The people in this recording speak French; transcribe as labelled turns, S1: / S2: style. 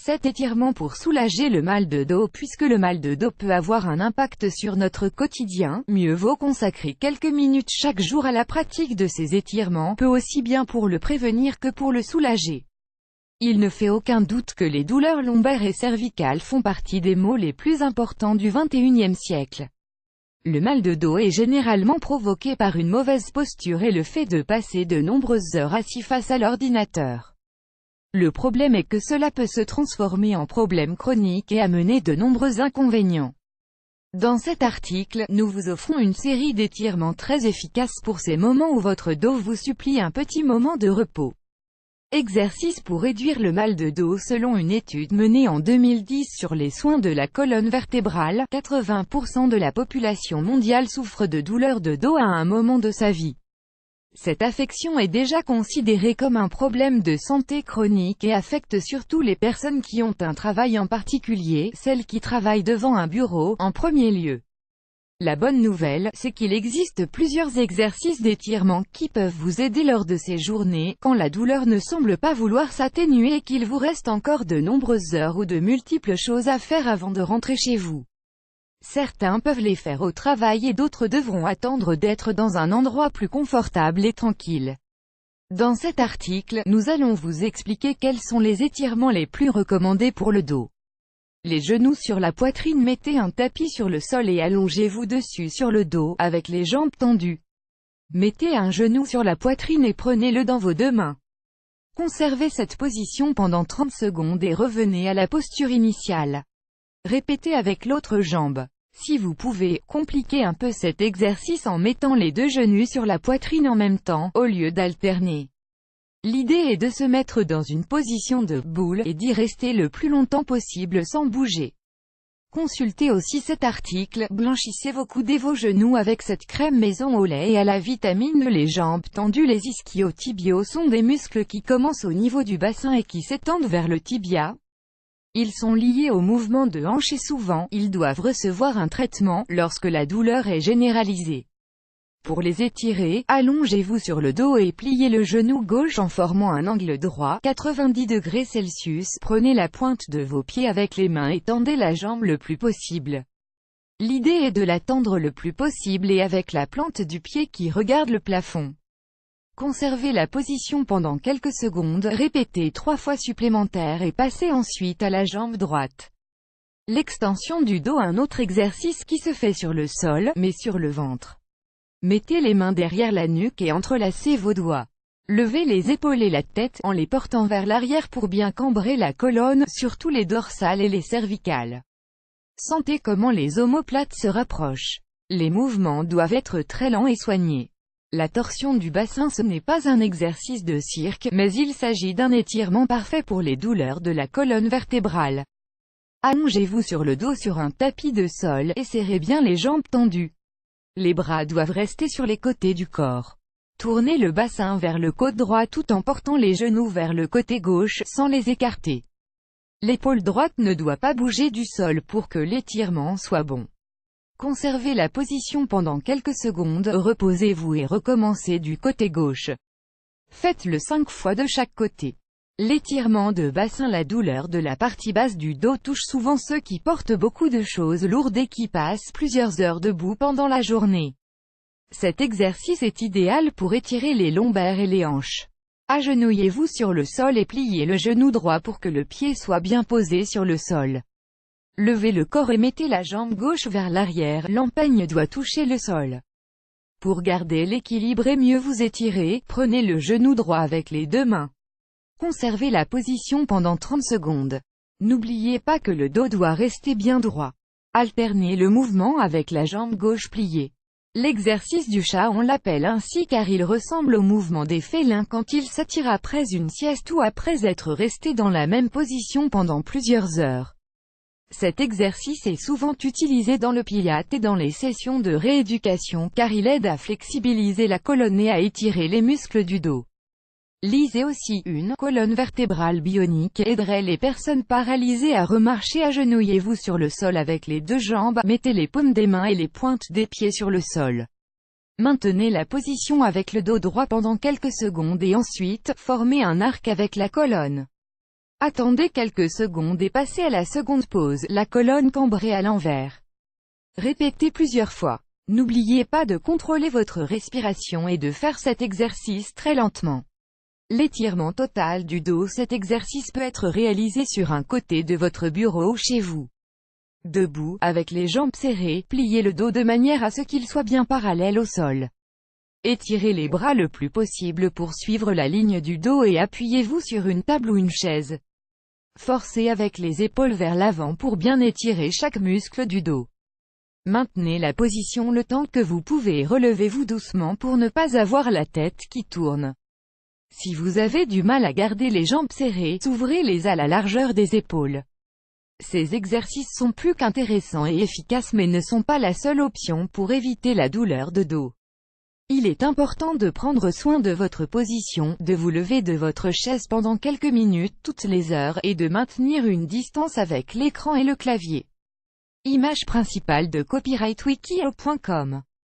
S1: Cet étirement pour soulager le mal de dos. Puisque le mal de dos peut avoir un impact sur notre quotidien, mieux vaut consacrer quelques minutes chaque jour à la pratique de ces étirements, peu aussi bien pour le prévenir que pour le soulager. Il ne fait aucun doute que les douleurs lombaires et cervicales font partie des maux les plus importants du XXIe siècle. Le mal de dos est généralement provoqué par une mauvaise posture et le fait de passer de nombreuses heures assis face à l'ordinateur. Le problème est que cela peut se transformer en problème chronique et amener de nombreux inconvénients. Dans cet article, nous vous offrons une série d'étirements très efficaces pour ces moments où votre dos vous supplie un petit moment de repos. Exercices pour réduire le mal de dos. Selon une étude menée en 2010 sur les soins de la colonne vertébrale, 80% de la population mondiale souffre de douleurs de dos à un moment de sa vie. Cette affection est déjà considérée comme un problème de santé chronique et affecte surtout les personnes qui ont un travail en particulier, celles qui travaillent devant un bureau, en premier lieu. La bonne nouvelle, c'est qu'il existe plusieurs exercices d'étirement qui peuvent vous aider lors de ces journées, quand la douleur ne semble pas vouloir s'atténuer et qu'il vous reste encore de nombreuses heures ou de multiples choses à faire avant de rentrer chez vous. Certains peuvent les faire au travail et d'autres devront attendre d'être dans un endroit plus confortable et tranquille. Dans cet article, nous allons vous expliquer quels sont les étirements les plus recommandés pour le dos. Les genoux sur la poitrine. Mettez un tapis sur le sol et allongez-vous dessus sur le dos, avec les jambes tendues. Mettez un genou sur la poitrine et prenez-le dans vos deux mains. Conservez cette position pendant 30 secondes et revenez à la posture initiale. Répétez avec l'autre jambe. Si vous pouvez, compliquez un peu cet exercice en mettant les deux genoux sur la poitrine en même temps, au lieu d'alterner. L'idée est de se mettre dans une position de boule et d'y rester le plus longtemps possible sans bouger. Consultez aussi cet article. Blanchissez vos coudes et vos genoux avec cette crème maison au lait et à la vitamine. Les jambes tendues. Les ischio-tibiaux sont des muscles qui commencent au niveau du bassin et qui s'étendent vers le tibia. Ils sont liés au mouvement de hanche et souvent, ils doivent recevoir un traitement, lorsque la douleur est généralisée. Pour les étirer, allongez-vous sur le dos et pliez le genou gauche en formant un angle droit, 90°C. Prenez la pointe de vos pieds avec les mains et tendez la jambe le plus possible. L'idée est de la tendre le plus possible et avec la plante du pied qui regarde le plafond. Conservez la position pendant quelques secondes, répétez 3 fois supplémentaires et passez ensuite à la jambe droite. L'extension du dos. Un autre exercice qui se fait sur le sol, mais sur le ventre. Mettez les mains derrière la nuque et entrelacez vos doigts. Levez les épaules et la tête, en les portant vers l'arrière pour bien cambrer la colonne, surtout les dorsales et les cervicales. Sentez comment les omoplates se rapprochent. Les mouvements doivent être très lents et soignés. La torsion du bassin. Ce n'est pas un exercice de cirque, mais il s'agit d'un étirement parfait pour les douleurs de la colonne vertébrale. Allongez-vous sur le dos sur un tapis de sol, et serrez bien les jambes tendues. Les bras doivent rester sur les côtés du corps. Tournez le bassin vers le côté droit tout en portant les genoux vers le côté gauche, sans les écarter. L'épaule droite ne doit pas bouger du sol pour que l'étirement soit bon. Conservez la position pendant quelques secondes, reposez-vous et recommencez du côté gauche. Faites-le 5 fois de chaque côté. L'étirement de bassin. La douleur de la partie basse du dos touche souvent ceux qui portent beaucoup de choses lourdes et qui passent plusieurs heures debout pendant la journée. Cet exercice est idéal pour étirer les lombaires et les hanches. Agenouillez-vous sur le sol et pliez le genou droit pour que le pied soit bien posé sur le sol. Levez le corps et mettez la jambe gauche vers l'arrière, l'empeigne doit toucher le sol. Pour garder l'équilibre et mieux vous étirer, prenez le genou droit avec les deux mains. Conservez la position pendant 30 secondes. N'oubliez pas que le dos doit rester bien droit. Alternez le mouvement avec la jambe gauche pliée. L'exercice du chat, on l'appelle ainsi car il ressemble au mouvement des félins quand ils s'attirent après une sieste ou après être restés dans la même position pendant plusieurs heures. Cet exercice est souvent utilisé dans le pilates et dans les sessions de rééducation car il aide à flexibiliser la colonne et à étirer les muscles du dos. Lisez aussi, une colonne vertébrale bionique aiderait les personnes paralysées à remarcher. Agenouillez-vous sur le sol avec les deux jambes, mettez les paumes des mains et les pointes des pieds sur le sol. Maintenez la position avec le dos droit pendant quelques secondes et ensuite, formez un arc avec la colonne. Attendez quelques secondes et passez à la seconde pose, la colonne cambrée à l'envers. Répétez plusieurs fois. N'oubliez pas de contrôler votre respiration et de faire cet exercice très lentement. L'étirement total du dos. Cet exercice peut être réalisé sur un côté de votre bureau ou chez vous. Debout, avec les jambes serrées, pliez le dos de manière à ce qu'il soit bien parallèle au sol. Étirez les bras le plus possible pour suivre la ligne du dos et appuyez-vous sur une table ou une chaise. Forcez avec les épaules vers l'avant pour bien étirer chaque muscle du dos. Maintenez la position le temps que vous pouvez et relevez-vous doucement pour ne pas avoir la tête qui tourne. Si vous avez du mal à garder les jambes serrées, ouvrez-les à la largeur des épaules. Ces exercices sont plus qu'intéressants et efficaces mais ne sont pas la seule option pour éviter la douleur de dos. Il est important de prendre soin de votre position, de vous lever de votre chaise pendant quelques minutes toutes les heures, et de maintenir une distance avec l'écran et le clavier. Image principale de copyrightwiki.com